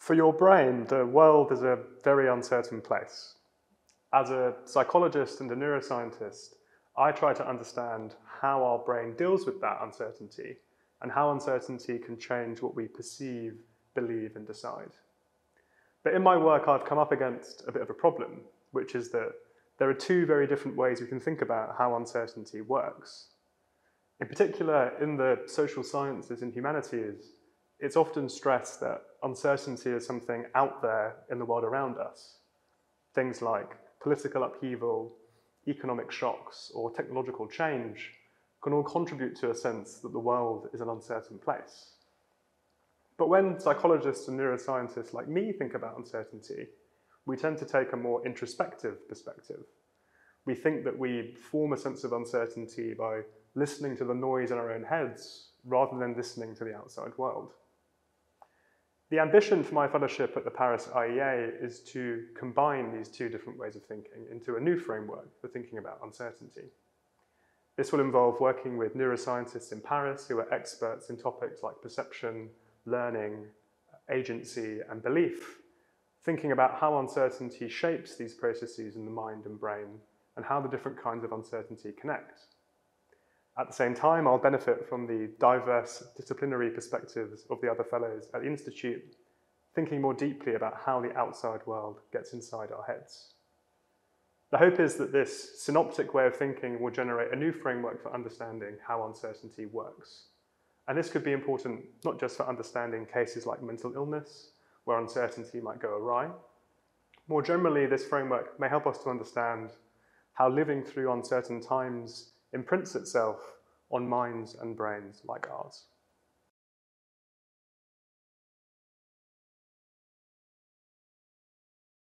For your brain, the world is a very uncertain place. As a psychologist and a neuroscientist, I try to understand how our brain deals with that uncertainty and how uncertainty can change what we perceive, believe, and decide. But in my work, I've come up against a bit of a problem, which is that there are two very different ways we can think about how uncertainty works. In particular, in the social sciences and humanities, it's often stressed that uncertainty is something out there in the world around us. Things like political upheaval, economic shocks, or technological change can all contribute to a sense that the world is an uncertain place. But when psychologists and neuroscientists like me think about uncertainty, we tend to take a more introspective perspective. We think that we form a sense of uncertainty by listening to the noise in our own heads rather than listening to the outside world. The ambition for my fellowship at the Paris IEA is to combine these two different ways of thinking into a new framework for thinking about uncertainty. This will involve working with neuroscientists in Paris who are experts in topics like perception, learning, agency, and belief, thinking about how uncertainty shapes these processes in the mind and brain and how the different kinds of uncertainty connect. At the same time, I'll benefit from the diverse disciplinary perspectives of the other fellows at the Institute, thinking more deeply about how the outside world gets inside our heads. The hope is that this synoptic way of thinking will generate a new framework for understanding how uncertainty works. And this could be important not just for understanding cases like mental illness, where uncertainty might go awry. More generally, this framework may help us to understand how living through uncertain times imprints itself on minds and brains like ours.